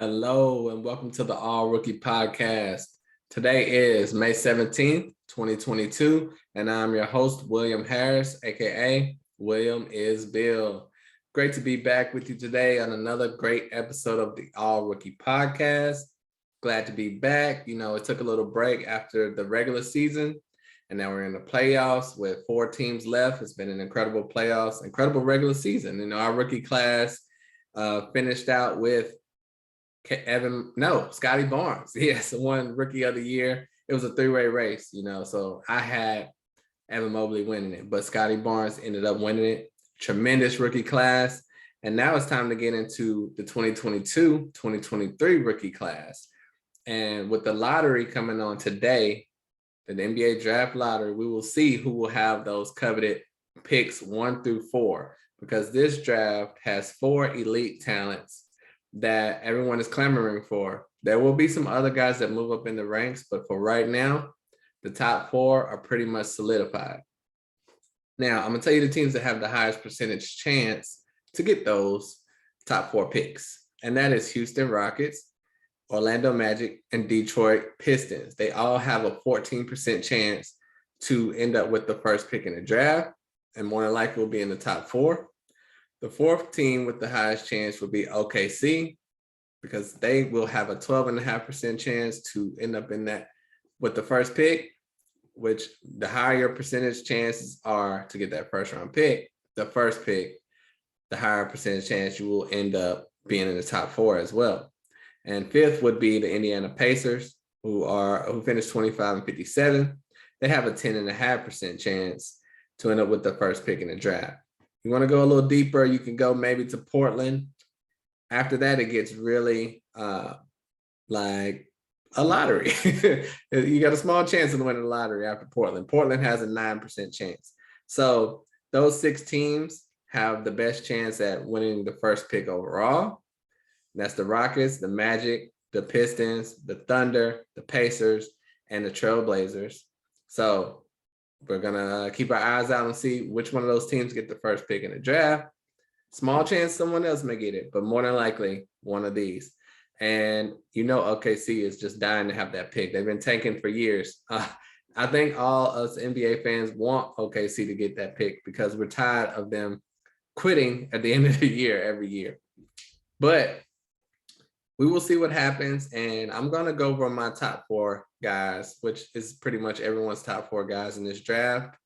Hello and welcome to the All Rookie Podcast. Today is May 17th, 2022, and I'm your host, William Harris, aka William is Bill. Great to be back with you today on another great episode of the All Rookie Podcast. Glad to be back. You know, it took a little break after the regular season, and now we're in the playoffs with 4 teams left. It's been an incredible playoffs, incredible regular season. You know, our rookie class finished out with Scotty Barnes. Yes, won Rookie of the Year. It was a 3-way race, you know, so I had Evan Mobley winning it, but Scotty Barnes ended up winning it. Tremendous rookie class. And now it's time to get into the 2022-2023 rookie class. And with the lottery coming on today, the NBA draft lottery, we will see who will have those coveted picks 1 through 4, because this draft has 4 elite talents that everyone is clamoring for. There will be some other guys that move up in the ranks, but for right now, the top 4 are pretty much solidified. Now, I'm gonna tell you the teams that have the highest percentage chance to get those top 4 picks, and that is Houston Rockets, Orlando Magic, and Detroit Pistons. They all have a 14% chance to end up with the first pick in the draft, and more than likely will be in the top 4. The 4th team with the highest chance would be OKC, because they will have a 12.5% chance to end up in that with the first pick, which the higher percentage chances are to get that first round pick. The first pick, the higher percentage chance you will end up being in the top 4 as well. And 5th would be the Indiana Pacers, who finished 25-57. They have a 10.5% chance to end up with the first pick in the draft. You want to go a little deeper, you can go maybe to Portland. After that, it gets really like a lottery. You got a small chance of winning the lottery after Portland. Portland has a 9% chance. So those 6 teams have the best chance at winning the first pick overall. And that's the Rockets, the Magic, the Pistons, the Thunder, the Pacers, and the Trailblazers. So we're going to keep our eyes out and see which one of those teams get the first pick in the draft. Small chance someone else may get it, but more than likely one of these. And you know OKC is just dying to have that pick. They've been tanking for years. I think all us NBA fans want OKC to get that pick because we're tired of them quitting at the end of the year every year. But we will see what happens, and I'm going to go over my top 4 guys, which is pretty much everyone's top 4 guys in this draft.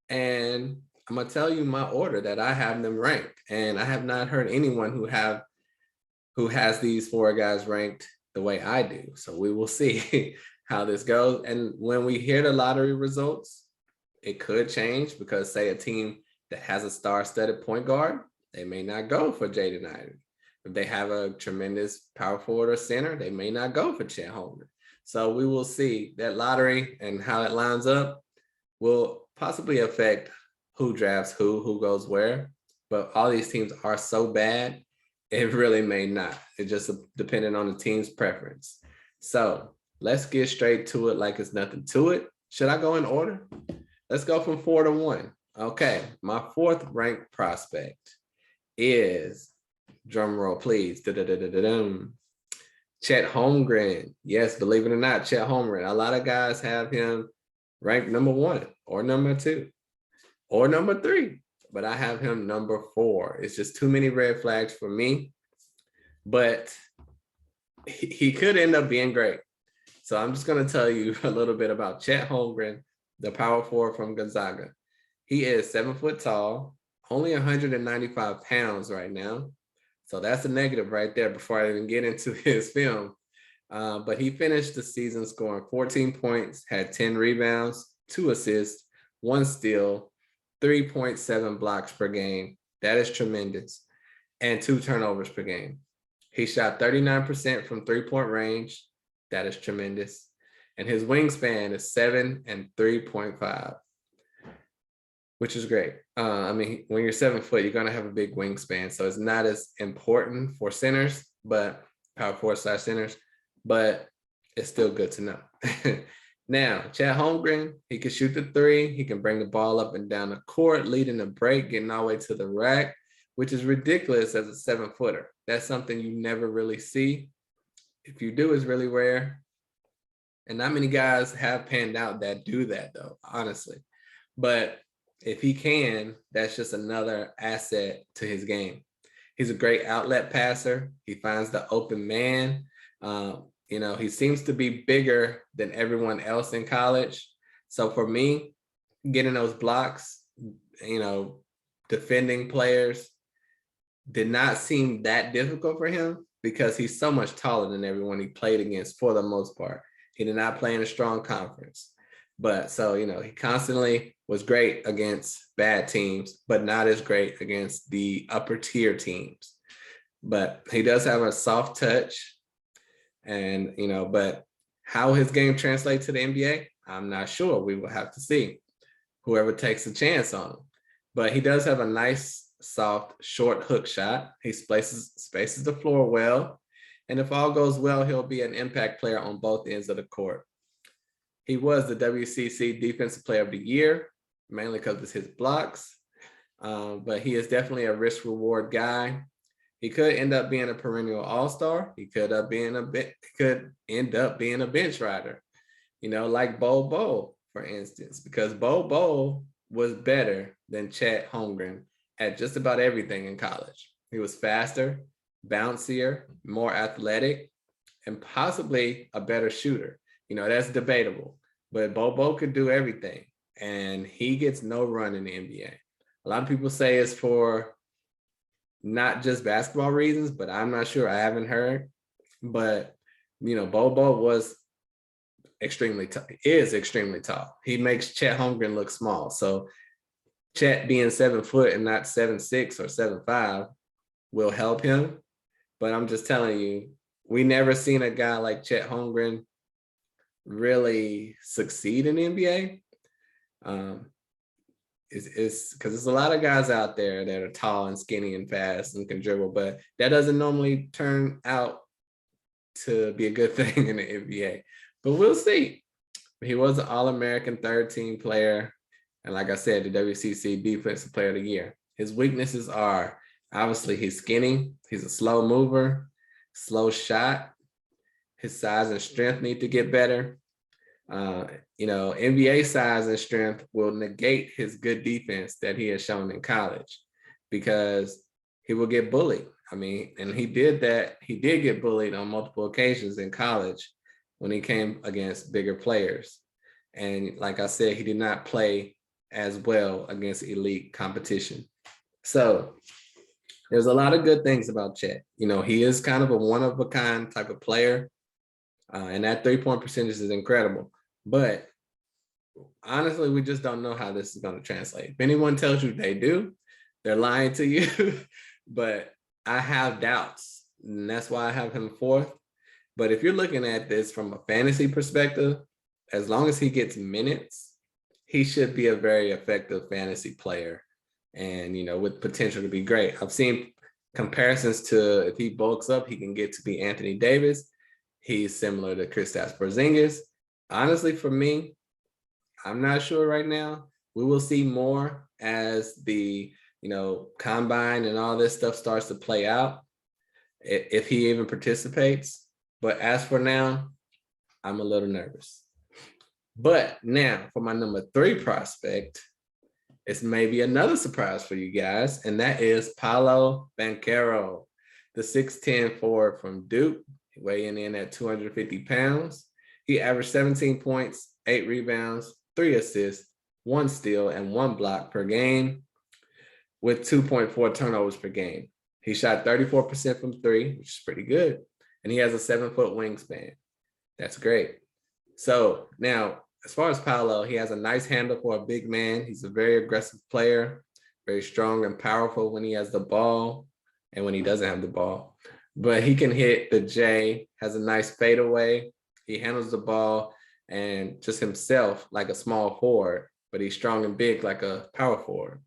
And I'm going to tell you my order that I have them ranked. And I have not heard anyone who has these 4 guys ranked the way I do. So we will see how this goes. And when we hear the lottery results, it could change, because say a team that has a star-studded point guard, they may not go for Jaden Ivey. If they have a tremendous power forward or center, they may not go for Chet Holmgren. So we will see. That lottery and how it lines up will possibly affect who drafts who goes where. But all these teams are so bad, it really may not. It's just depending on the team's preference. So let's get straight to it like it's nothing to it. Should I go in order? Let's go from 4 to 1. Okay, my 4th ranked prospect is, drum roll please, Chet Holmgren. Yes, believe it or not, Chet Holmgren. A lot of guys have him ranked number 1 or number 2 or number 3, but I have him number 4. It's just too many red flags for me, but he could end up being great. So I'm just going to tell you a little bit about Chet Holmgren, the power forward from Gonzaga. He is 7 foot tall, only 195 pounds right now. So that's a negative right there before I even get into his film. But he finished the season scoring 14 points, had 10 rebounds, 2 assists, 1 steal, 3.7 blocks per game. That is tremendous. And 2 turnovers per game. He shot 39% from 3-point range. That is tremendous. And his wingspan is 7 and 3.5. Which is great. I mean, when you're 7 foot, you're going to have a big wingspan. So it's not as important for centers, but power forward / centers, but it's still good to know. Now, Chet Holmgren, he can shoot the 3. He can bring the ball up and down the court, leading the break, getting all the way to the rack, which is ridiculous as a 7-footer. That's something you never really see. if you do, it's really rare. And not many guys have panned out that do that, though, honestly. But if he can, that's just another asset to his game. He's a great outlet passer. He finds the open man. He seems to be bigger than everyone else in college. So for me, getting those blocks, defending players did not seem that difficult for him because he's so much taller than everyone he played against for the most part. He did not play in a strong conference. But so, he constantly was great against bad teams, but not as great against the upper tier teams. But he does have a soft touch. And, but how his game translates to the NBA, I'm not sure. We will have to see whoever takes a chance on him. But he does have a nice, soft, short hook shot. He spaces the floor well. And if all goes well, he'll be an impact player on both ends of the court. He was the WCC Defensive Player of the Year, mainly because of his blocks. But he is definitely a risk reward guy. He could end up being a perennial all-star. He could end up being a bench rider, like Bol Bol, for instance, because Bol Bol was better than Chet Holmgren at just about everything in college. He was faster, bouncier, more athletic, and possibly a better shooter. That's debatable, but Bol Bol could do everything, and he gets no run in the NBA. A lot of people say it's for not just basketball reasons, but I'm not sure. I haven't heard. But, Bol Bol is extremely tall. He makes Chet Holmgren look small. So Chet being 7 foot and not 7'6" or 7'5" will help him. But I'm just telling you, we never seen a guy like Chet Holmgren really succeed in the NBA. It's because there's a lot of guys out there that are tall and skinny and fast and can dribble, but that doesn't normally turn out to be a good thing in the NBA. But we'll see. He was an All-American third-team player, and like I said, the WCC Defensive Player of the Year. His weaknesses are obviously he's skinny, he's a slow mover, slow shot. His size and strength need to get better. NBA size and strength will negate his good defense that he has shown in college because he will get bullied. And he did that. He did get bullied on multiple occasions in college when he came against bigger players. And like I said, he did not play as well against elite competition. So there's a lot of good things about Chet. He is kind of a one-of-a-kind type of player. And that 3-point percentage is incredible. But honestly, we just don't know how this is going to translate. If anyone tells you they do, they're lying to you. But I have doubts, and that's why I have him fourth. But if you're looking at this from a fantasy perspective, as long as he gets minutes, he should be a very effective fantasy player and, with potential to be great. I've seen comparisons to if he bulks up, he can get to be Anthony Davis. He's similar to Kristaps Porzingis. Honestly, for me, I'm not sure right now. We will see more as the, combine and all this stuff starts to play out, if he even participates. But as for now, I'm a little nervous. But now for my number 3 prospect, it's maybe another surprise for you guys, and that is Paolo Banchero, the 6'10" forward from Duke, weighing in at 250 pounds. He averaged 17 points, 8 rebounds, 3 assists, 1 steal, and 1 block per game, with 2.4 turnovers per game. He shot 34% from 3, which is pretty good. And he has a 7-foot wingspan. That's great. So now, as far as Paolo, he has a nice handle for a big man. He's a very aggressive player, very strong and powerful when he has the ball and when he doesn't have the ball. But he can hit the J, has a nice fadeaway. He handles the ball and just himself like a small forward, but he's strong and big like a power forward.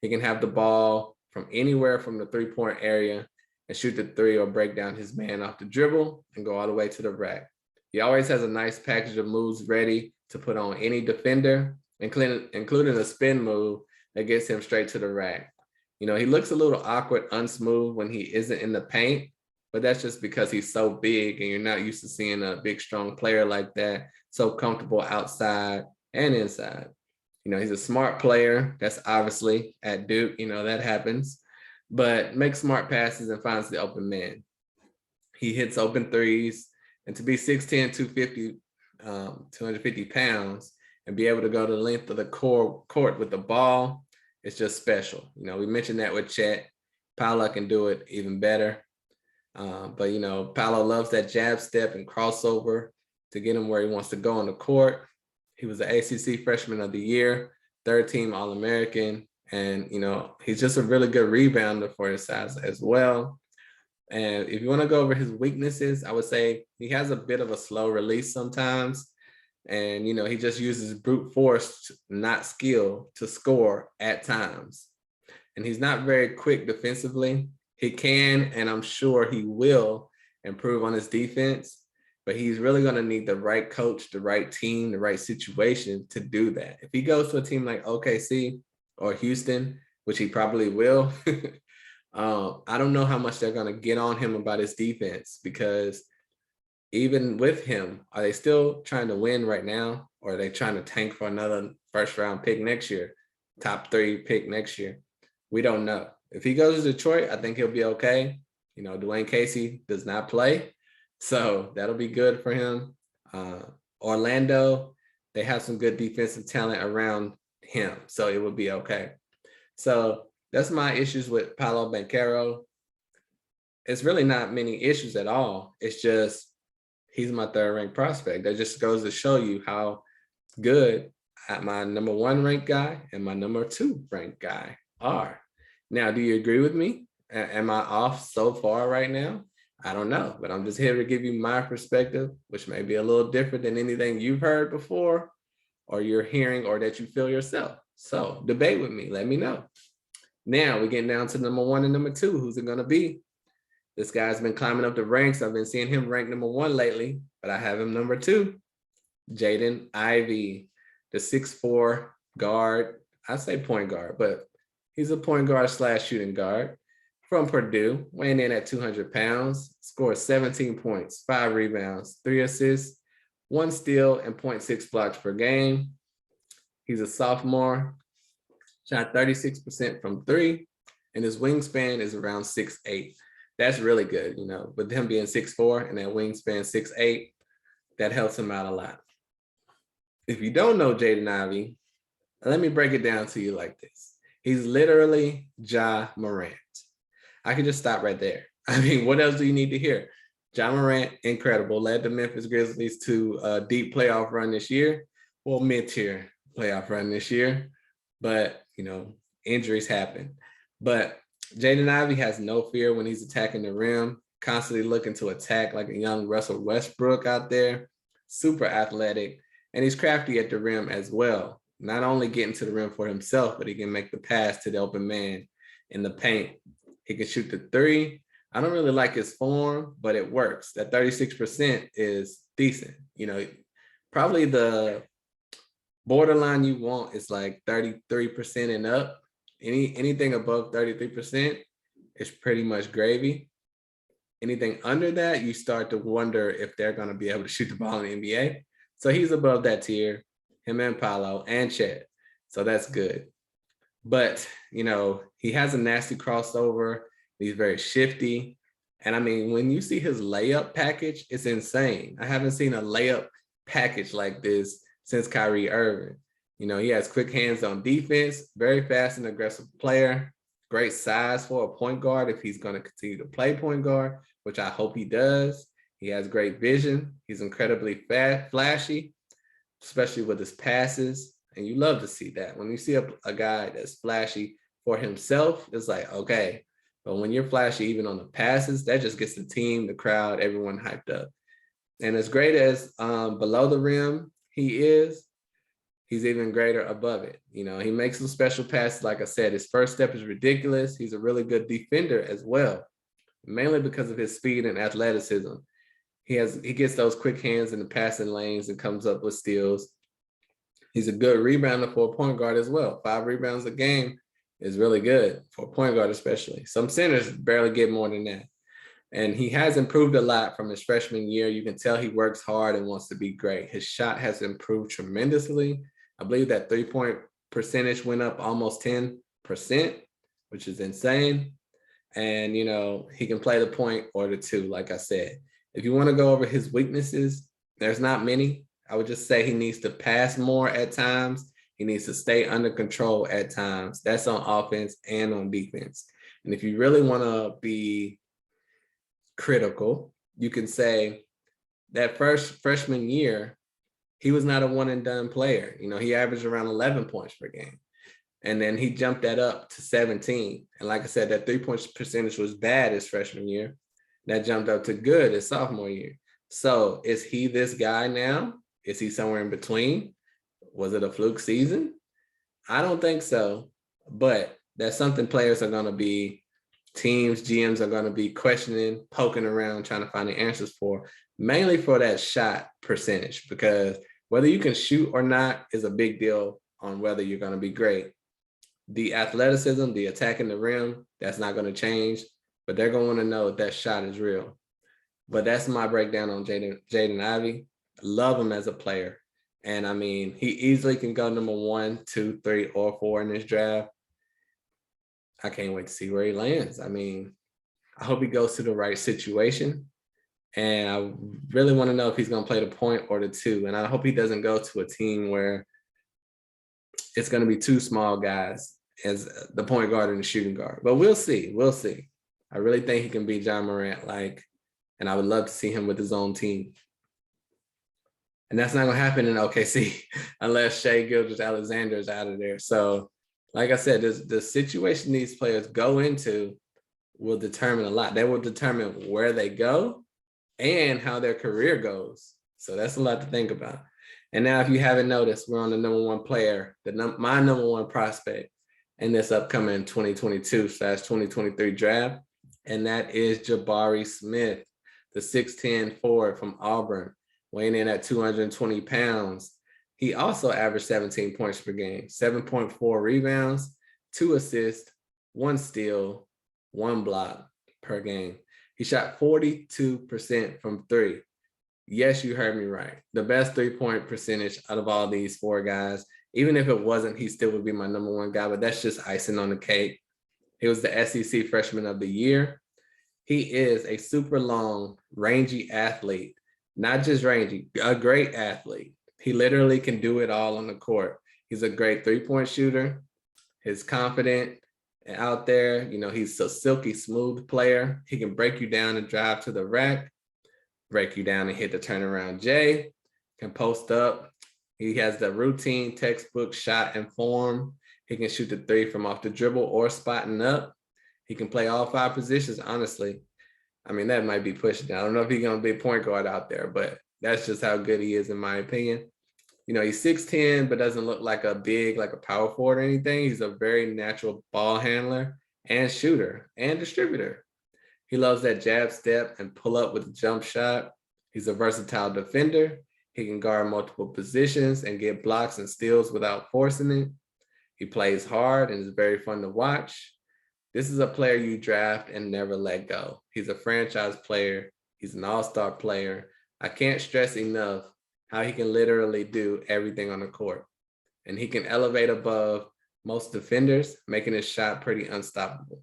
He can have the ball from anywhere from the 3-point area and shoot the 3 or break down his man off the dribble and go all the way to the rack. He always has a nice package of moves ready to put on any defender, including a spin move that gets him straight to the rack. He looks a little awkward, unsmooth when he isn't in the paint, but that's just because he's so big and you're not used to seeing a big, strong player like that, so comfortable outside and inside. He's a smart player. That's obviously at Duke, that happens, but makes smart passes and finds the open man. He hits open threes, and to be 6'10", 250, 250 pounds and be able to go to the length of the court with the ball, it's just special. We mentioned that with Chet. Paolo can do it even better. But Paolo loves that jab step and crossover to get him where he wants to go on the court. He was the ACC Freshman of the Year, third team All-American. And, he's just a really good rebounder for his size as well. And if you want to go over his weaknesses, I would say he has a bit of a slow release sometimes. And, he just uses brute force, not skill, to score at times. And he's not very quick defensively. He can, and I'm sure he will, improve on his defense, but he's really going to need the right coach, the right team, the right situation to do that. If he goes to a team like OKC or Houston, which he probably will, I don't know how much they're going to get on him about his defense, because even with him, are they still trying to win right now? Or are they trying to tank for another first round pick next year, top 3 pick next year? We don't know. If he goes to Detroit, I think he'll be okay. Dwayne Casey does not play, so that'll be good for him. Orlando, they have some good defensive talent around him, so it will be okay. So that's my issues with Paolo Banchero. It's really not many issues at all. It's just he's my third-ranked prospect. That just goes to show you how good my number 1 ranked guy and my number 2 ranked guy are. Now, do you agree with me? Am I off so far right now? I don't know, but I'm just here to give you my perspective, which may be a little different than anything you've heard before or you're hearing or that you feel yourself. So debate with me. Let me know. Now we're getting down to number 1 and number 2. Who's it going to be? This guy's been climbing up the ranks. I've been seeing him ranked number 1 lately, but I have him number 2. Jaden Ivey, the 6'4" guard. I say point guard, but he's a point guard / shooting guard from Purdue, weighing in at 200 pounds, scored 17 points, 5 rebounds, 3 assists, 1 steal, and 0.6 blocks per game. He's a sophomore, shot 36% from 3, and his wingspan is around 6'8". That's really good, with him being 6'4" and that wingspan 6'8", that helps him out a lot. If you don't know Jaden Ivey, let me break it down to you like this. He's literally Ja Morant. I can just stop right there. I mean, what else do you need to hear? Ja Morant, incredible, led the Memphis Grizzlies to a deep playoff run this year. Well, mid-tier playoff run this year. But, injuries happen. But Jaden Ivey has no fear when he's attacking the rim, constantly looking to attack like a young Russell Westbrook out there. Super athletic. And he's crafty at the rim as well. Not only getting to the rim for himself, but he can make the pass to the open man in the paint. He can shoot the 3. I don't really like his form, but it works. That 36% is decent. Probably the borderline you want is like 33% and up. Anything above 33% is pretty much gravy. Anything under that, you start to wonder if they're going to be able to shoot the ball in the NBA. So he's above that tier, him and Paolo and Chet. So that's good. But, he has a nasty crossover. He's very shifty. And I mean, when you see his layup package, it's insane. I haven't seen a layup package like this since Kyrie Irving. He has quick hands on defense, very fast and aggressive player, great size for a point guard if he's going to continue to play point guard, which I hope he does. He has great vision. He's incredibly flashy, especially with his passes. And you love to see that. When you see a guy that's flashy for himself, it's like, okay. But when you're flashy, even on the passes, that just gets the team, the crowd, everyone hyped up. And as great as below the rim he is, he's even greater above it. He makes some special passes. Like I said, his first step is ridiculous. He's a really good defender as well, mainly because of his speed and athleticism. He gets those quick hands in the passing lanes and comes up with steals. He's a good rebounder for a point guard as well. 5 rebounds a game is really good for a point guard, especially. Some centers barely get more than that. And he has improved a lot from his freshman year. You can tell he works hard and wants to be great. His shot has improved tremendously. I believe that 3-point percentage went up almost 10%, which is insane. And, he can play the point or the two, like I said. If you want to go over his weaknesses, there's not many. I would just say he needs to pass more at times. He needs to stay under control at times. That's on offense and on defense. And if you really want to be critical, you can say that first freshman year, he was not a one and done player. He averaged around 11 points per game. And then he jumped that up to 17. And like I said, that 3-point percentage was bad his freshman year. That jumped up to good his sophomore year. So is he this guy now? Is he somewhere in between? Was it a fluke season? I don't think so. But that's something players are going to be, teams, GMs are going to be questioning, poking around, trying to find the answers for, mainly for that shot percentage, because whether you can shoot or not is a big deal on whether you're going to be great. The athleticism, the attacking the rim, that's not going to change, but they're going to want to know if that shot is real. But that's my breakdown on Jaden Ivey. Love him as a player. And I mean, he easily can go number 1, 2, 3, or 4 in this draft. I can't wait to see where he lands. I mean, I hope he goes to the right situation. And I really want to know if he's going to play the point or the two. And I hope he doesn't go to a team where it's going to be 2 small guys as the point guard and the shooting guard. But we'll see. We'll see. I really think he can be John Morant-like, and I would love to see him with his own team. And that's not going to happen in OKC unless Shai Gilgeous-Alexander is out of there. So, like I said, the situation these players go into will determine a lot. They will determine where they go and how their career goes. So that's a lot to think about. And now, if you haven't noticed, we're on the number 1 player, my number 1 prospect in this upcoming 2022/2023 draft, and that is Jabari Smith, the 6'10" forward from Auburn, weighing in at 220 pounds. He also averaged 17 points per game, 7.4 rebounds, 2 assists, 1 steal, 1 block per game. He shot 42% from 3. Yes, you heard me right. The best 3-point percentage out of all these 4 guys. Even if it wasn't, he still would be my number 1 guy, but that's just icing on the cake. He was the SEC Freshman of the Year. He is a super long, rangy athlete. Not just rangy, a great athlete. He literally can do it all on the court. He's a great 3-point shooter. He's confident out there. He's a silky smooth player. He can break you down and drive to the rack, break you down and hit the turnaround J, can post up. He has the routine textbook shot and form. He can shoot the 3 from off the dribble or spotting up. He can play all 5 positions, honestly. I mean, that might be pushing it. I don't know if he's going to be a point guard out there, but that's just how good he is, in my opinion. He's 6'10", but doesn't look like a power forward or anything. He's a very natural ball handler and shooter and distributor. He loves that jab step and pull up with a jump shot. He's a versatile defender. He can guard multiple positions and get blocks and steals without forcing it. He plays hard and is very fun to watch. This is a player you draft and never let go. He's a franchise player. He's an all-star player. I can't stress enough how he can literally do everything on the court. And he can elevate above most defenders, making his shot pretty unstoppable.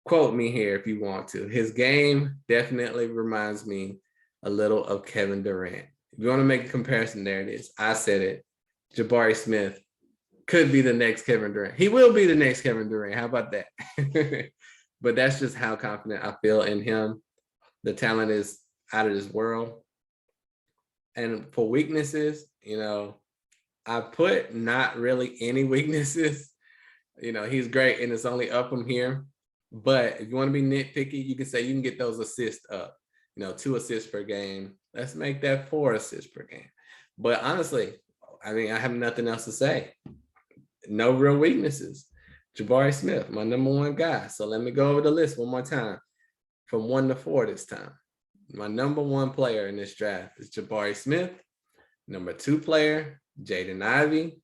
Quote me here if you want to. His game definitely reminds me a little of Kevin Durant. If you want to make a comparison, there it is. I said it. Jabari Smith could be the next Kevin Durant. He will be the next Kevin Durant. How about that? But that's just how confident I feel in him. The talent is out of this world. And for weaknesses, I put not really any weaknesses. He's great and it's only up from here. But if you want to be nitpicky, you can say you can get those assists up. 2 assists per game. Let's make that 4 assists per game. But honestly, I have nothing else to say. No real weaknesses. Jabari Smith, my number 1 guy. So let me go over the list one more time. From 1 to 4 this time. My number 1 player in this draft is Jabari Smith. Number 2 player, Jaden Ivey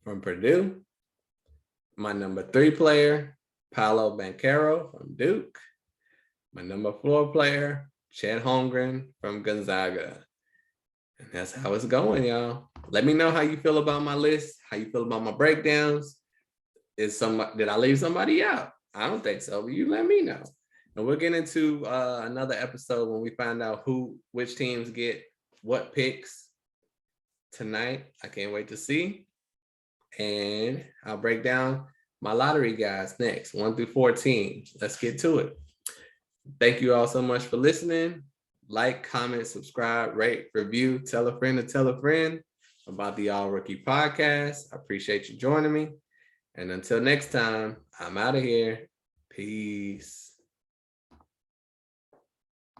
from Purdue. My number 3 player, Paolo Banchero from Duke. my number 4 player, Chet Holmgren from Gonzaga. And that's how it's going, y'all. Let me know how you feel about my list, how you feel about my breakdowns. Did I leave somebody out? I don't think so, but you let me know. And we'll get into another episode when we find out which teams get what picks tonight. I can't wait to see. And I'll break down my lottery guys next, 1 through 14. Let's get to it. Thank you all so much for listening. Like, comment, subscribe, rate, review, tell a friend to tell a friend about the All Rookie Podcast. I appreciate you joining me. And until next time, I'm out of here. Peace.